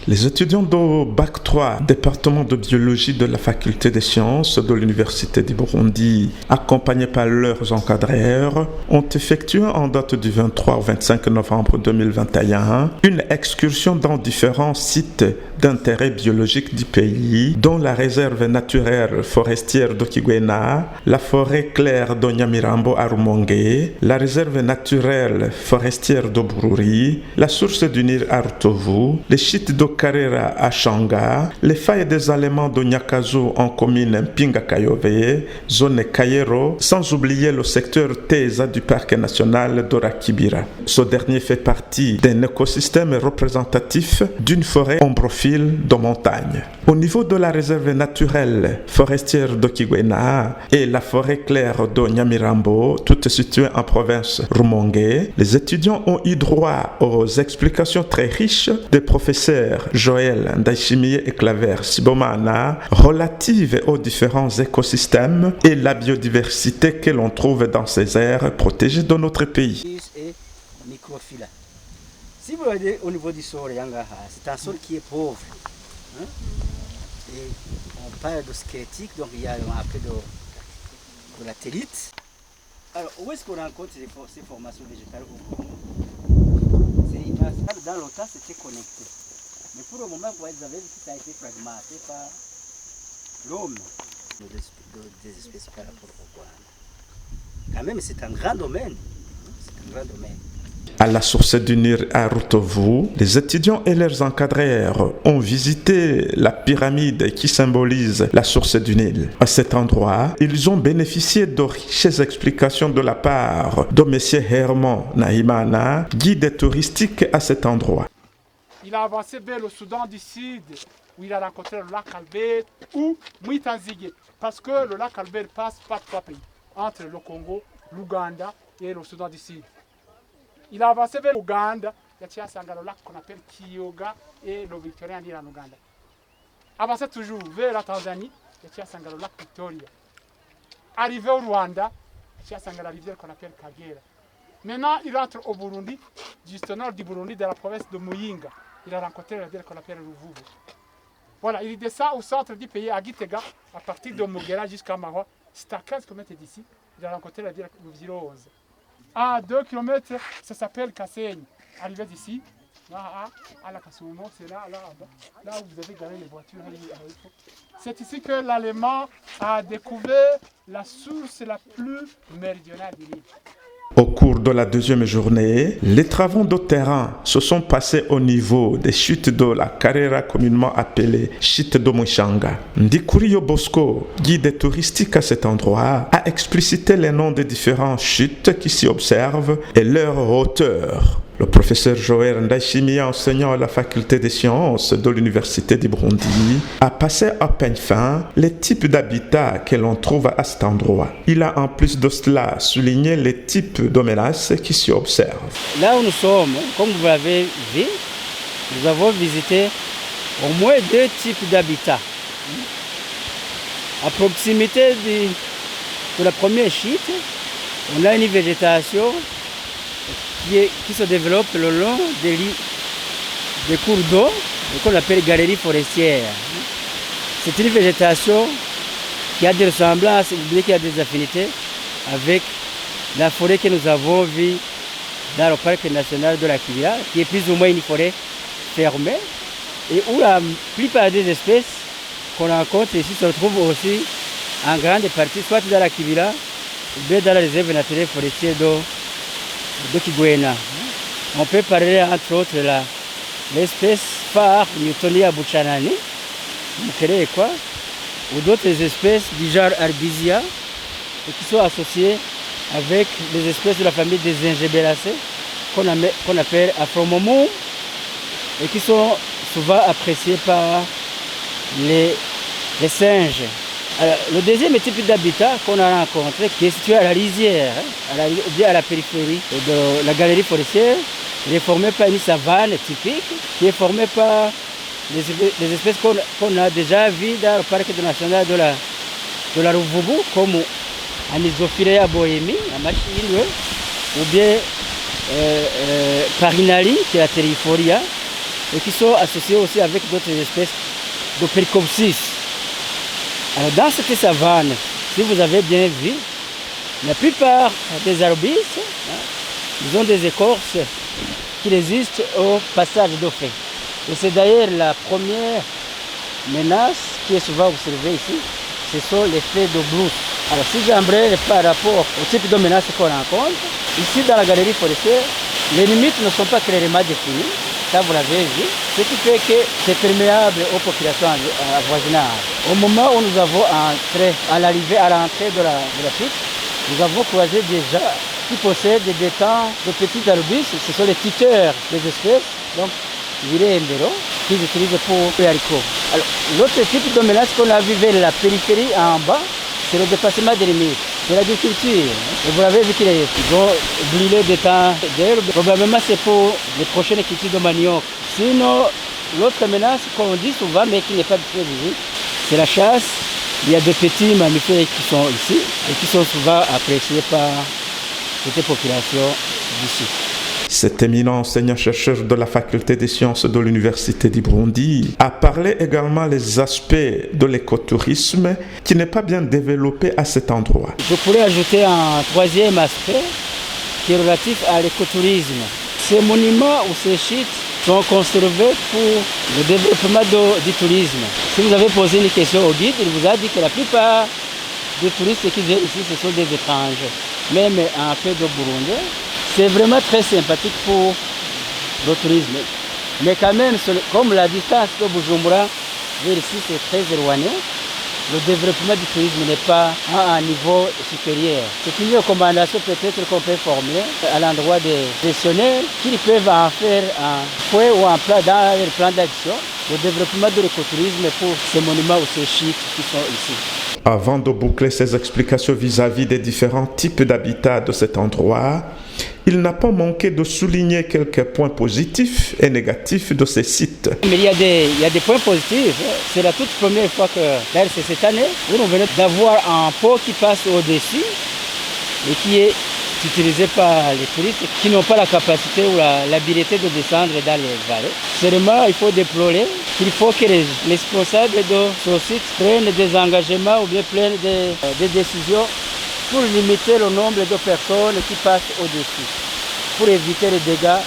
Les étudiants de Bac 3, département de biologie de la faculté des sciences de l'Université du Burundi, accompagnés par leurs encadreurs, ont effectué en date du 23 au 25 novembre 2021 une excursion dans différents sites d'intérêt biologique du pays, dont la réserve naturelle forestière d'Okigwena, la forêt claire d'Onyamirambo à Rumonge, la réserve naturelle forestière de Bururi, la source du Nil à Rutovu, les sites de Karera à Shanga, les failles des aliments de Nyakazu en commune Mpinga-Kayove, zone Kayero, sans oublier le secteur Teza du parc national d'Orakibira. Ce dernier fait partie d'un écosystème représentatif d'une forêt ombrophile de montagne. Au niveau de la réserve naturelle forestière d'Okigwena et la forêt claire de Nyamirambo, toutes situées en province Rumonge, les étudiants ont eu droit aux explications très riches des professeurs Joël Ndaishimiye et Claver Sibomana relatives aux différents écosystèmes et la biodiversité que l'on trouve dans ces aires protégées de notre pays. Si vous regardez au niveau du sol, c'est un sol qui est pauvre. Hein? Et on parle de squelettique, donc il y a un peu de latérite. Alors, où est-ce qu'on rencontre ces formations végétales au Congo? Dans longtemps, c'était connecté. Mais pour le moment, vous avez vu que ça a été fragmenté par l'homme. Des espèces par rapport au Rwanda. Quand même, c'est un grand domaine. C'est un grand domaine. À la source du Nil à Rutovu, les étudiants et leurs encadreurs ont visité la pyramide qui symbolise la source du Nil. À cet endroit, ils ont bénéficié de riches explications de la part de M. Herman Nahimana, guide touristique à cet endroit. Il a avancé vers le Soudan du Sud, où il a rencontré le lac Albert ou Mwitanzige, parce que le lac Albert passe par 3 pays, entre le Congo, l'Ouganda et le Soudan du Sud. Il a avancé vers l'Ouganda, il y a le lac qu'on appelle Kiyoga et le Victoria en Ouganda. Avancé toujours vers la Tanzanie, il y a le lac Victoria. Arrivé au Rwanda, il y a la rivière qu'on appelle Kagera. Maintenant, il entre au Burundi, juste au nord du Burundi, dans la province de Muyinga. Il a rencontré la rivière qu'on appelle Ruvubu. Voilà, il descend au centre du pays, à Gitega, à partir de Mugera jusqu'à Mahwa. C'est à 15 km d'ici. Il a rencontré la rivière Ruvuziro 11. À 2 km, ça s'appelle Kasseigne. Arrivé d'ici, là, à la Kassumo, c'est là où vous avez garé les voitures. C'est ici que l'Allemand a découvert la source la plus méridionale du Nil. Au cours de la deuxième journée, les travaux de terrain se sont passés au niveau des chutes de la Karera communément appelée chute de Mwishanga. Ndikurio Bosco, guide touristique à cet endroit, a explicité les noms des différentes chutes qui s'y observent et leur hauteur. Le professeur Joël Ndaishimiye, enseignant à la faculté des sciences de l'Université du Burundi, a passé à peine fin les types d'habitats que l'on trouve à cet endroit. Il a en plus de cela souligné les types de menaces qui s'y observent. Là où nous sommes, comme vous l'avez vu, nous avons visité au moins 2 types d'habitats. À proximité de la première chute, on a une végétation qui se développe le long des cours d'eau qu'on appelle galeries forestières. C'est une végétation qui a des ressemblances, qui a des affinités avec la forêt que nous avons vue dans le parc national de la Kibira, qui est plus ou moins une forêt fermée et où la plupart des espèces qu'on rencontre ici se retrouvent aussi en grande partie soit dans la Kibira ou bien dans la réserve naturelle forestière d'Okigwena. On peut parler entre autres l'espèce phare Newtonia buchanani, ou d'autres espèces du genre Arbizia qui sont associées avec les espèces de la famille des Ingebelacées qu'on appelle Afromomum et qui sont souvent appréciées par les singes. Alors, le deuxième type d'habitat qu'on a rencontré, qui est situé à la lisière, ou bien à la périphérie de la galerie forestière, il est formé par une savane typique, qui est formée par des espèces qu'on a déjà vues dans le parc national de la Ruvubu, comme Anisophilia bohemi, la machine, ou bien Parinali, qui est la Terrifolia, et qui sont associés aussi avec d'autres espèces de Percopsis. Alors dans cette savane, si vous avez bien vu, la plupart des arbustes, ils ont des écorces qui résistent au passage d'eau frais. Et c'est d'ailleurs la première menace qui est souvent observée ici, ce sont les faits de brousse. Alors si j'embraye par rapport au type de menace qu'on rencontre, ici dans la galerie forestière, les limites ne sont pas clairement définies, ça vous l'avez vu, ce qui fait que c'est perméable aux populations avoisinantes. Au moment où nous avons entré, à l'entrée de la chute, nous avons croisé des gens qui possèdent des temps de petits arbustes, ce sont les tuteurs des espèces, donc viré embero, qu'ils utilisent pour les haricots. Alors, l'autre type de menace qu'on a vu vers la périphérie en bas, c'est le dépassement des limites. C'est l'agriculture. Et vous l'avez vu qu'ils vont brûler des temps d'herbe. Probablement c'est pour les prochaines cultures de manioc. Sinon, l'autre menace qu'on dit souvent, mais qui n'est pas très visible, c'est la chasse. Il y a de petits mammifères qui sont ici et qui sont souvent appréciés par cette population d'ici. Cet éminent enseignant-chercheur de la faculté des sciences de l'université du Burundi a parlé également des aspects de l'écotourisme qui n'est pas bien développé à cet endroit. Je pourrais ajouter un troisième aspect qui est relatif à l'écotourisme. Ces monuments ou ces sites sont conservés pour le développement du tourisme. Si vous avez posé une question au guide, il vous a dit que la plupart des touristes qui viennent ici, ce sont des étrangers, même un peu de Burundi. C'est vraiment très sympathique pour le tourisme. Mais quand même, comme la distance de Bujumbura vers ici, c'est très éloigné, le développement du tourisme n'est pas à un niveau supérieur. C'est une recommandation peut-être qu'on peut formuler à l'endroit des gestionnaires qu'ils peuvent en faire un point ou un plan dans leur plan d'action, le développement de l'écotourisme pour ces monuments ou ces sites qui sont ici. Avant de boucler ses explications vis-à-vis des différents types d'habitats de cet endroit, il n'a pas manqué de souligner quelques points positifs et négatifs de ces sites. Mais il y a des points positifs. C'est la toute première fois que, d'ailleurs c'est cette année, où nous venons d'avoir un pont qui passe au-dessus et qui est utilisé par les touristes qui n'ont pas la capacité ou l'habilité de descendre dans les vallées. Seulement, il faut déplorer qu'il faut que les responsables de ce site prennent des engagements ou bien prennent des décisions pour limiter le nombre de personnes qui passent au-dessus, pour éviter les dégâts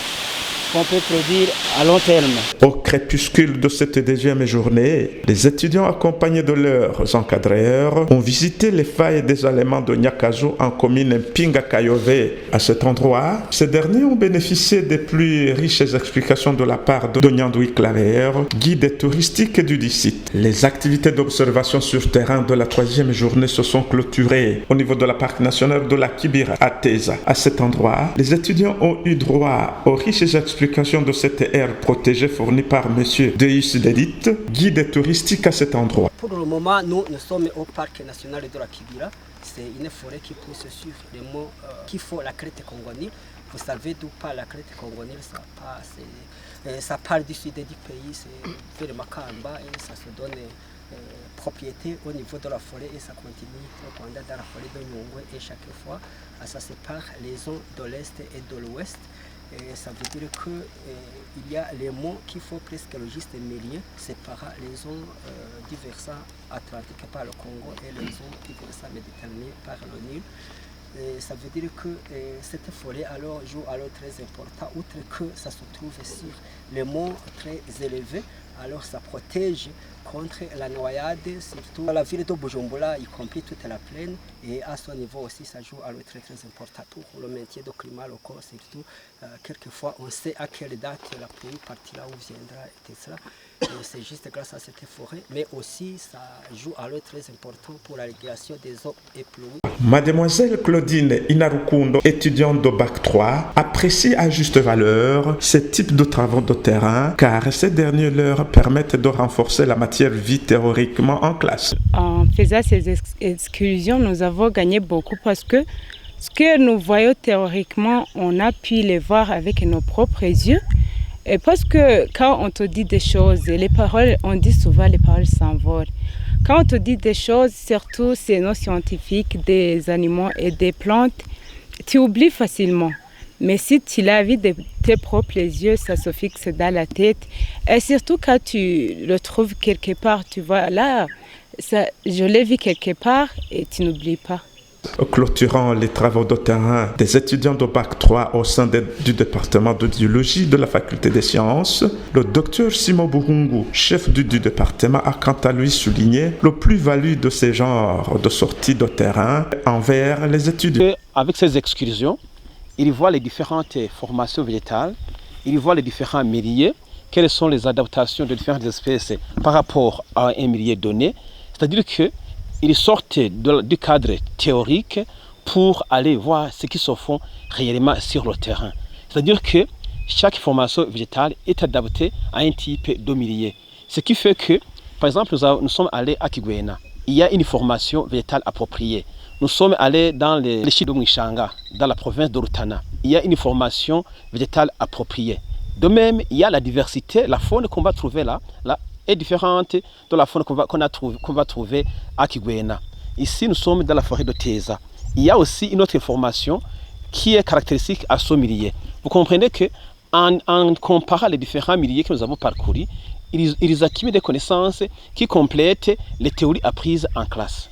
qu'on peut produire à long terme. Au crépuscule de cette deuxième journée, les étudiants accompagnés de leurs encadreurs ont visité les failles des éléments de Nyakazu en commune Pinga-Kayove. À cet endroit, ces derniers ont bénéficié des plus riches explications de la part de Nyandoui Claver, guide touristique du site. Les activités d'observation sur terrain de la troisième journée se sont clôturées au niveau de la parc national de la Kibira à Teza. À cet endroit, les étudiants ont eu droit aux riches explications de cette aire protégée fournie par M. Deus Dedit, guide touristique à cet endroit. Pour le moment, nous sommes au parc national de la Kibira. C'est une forêt qui pousse sur les monts qui font la crête congonile. Vous savez d'où part la crête congonile, ça part du sud du pays, c'est vers le Makamba et ça se donne propriété au niveau de la forêt et ça continue dans la forêt de Nyungwe et chaque fois ça sépare les zones de l'est et de l'ouest. Et ça veut dire qu'il y a les monts qui font presque le juste milieu, séparant les zones du versant atlantique par le Congo et les zones du versant méditerranéen par le Nil. Et ça veut dire que cette forêt alors joue un rôle très important, outre que ça se trouve sur les monts très élevés, alors ça protège contre la noyade, surtout la ville de Bujumbura, y compris toute la plaine. Et à ce niveau aussi, ça joue un rôle très très important pour le maintien du climat local, surtout quelquefois on sait à quelle date la pluie partira ou viendra, etc. C'est juste grâce à cette forêt, mais aussi ça joue un rôle très important pour la régulation des eaux éplouées. Mademoiselle Claudine Inarukundo, étudiante de Bac 3, apprécie à juste valeur ce type de travaux de terrain car ces derniers leur permettent de renforcer la matière vue théoriquement en classe. En faisant ces excursions, nous avons gagné beaucoup parce que ce que nous voyons théoriquement, on a pu le voir avec nos propres yeux. Et parce que quand on te dit des choses, les paroles, on dit souvent les paroles s'envolent. Quand on te dit des choses, surtout ces noms scientifiques des animaux et des plantes, tu oublies facilement. Mais si tu l'as vu de tes propres yeux, ça se fixe dans la tête. Et surtout quand tu le trouves quelque part, tu vois, là, ça, je l'ai vu quelque part et tu n'oublies pas. Clôturant les travaux de terrain des étudiants de Bac 3 au sein du département de biologie de la faculté des sciences, le docteur Simon Burungu, chef du département, a quant à lui souligné le plus-value de ces genres de sorties de terrain envers les étudiants. Avec ces excursions, il voit les différentes formations végétales, il voit les différents milieux, quelles sont les adaptations de différentes espèces par rapport à un milieu donné. C'est-à-dire qu'ils sortent du cadre théorique pour aller voir ce qui se fait réellement sur le terrain. C'est-à-dire que chaque formation végétale est adaptée à un type de milieu. Ce qui fait que, par exemple, nous sommes allés à Kigwena. Il y a une formation végétale appropriée. Nous sommes allés dans les chutes de Mwishanga, dans la province de Rutana. Il y a une formation végétale appropriée. De même, il y a la diversité, la faune qu'on va trouver là est différente de la faune qu'on va trouver à Kigwena. Ici, nous sommes dans la forêt de Teza. Il y a aussi une autre formation qui est caractéristique à ce milieu. Vous comprenez qu'en comparant les différents milieux que nous avons parcourus, ils accumulent des connaissances qui complètent les théories apprises en classe.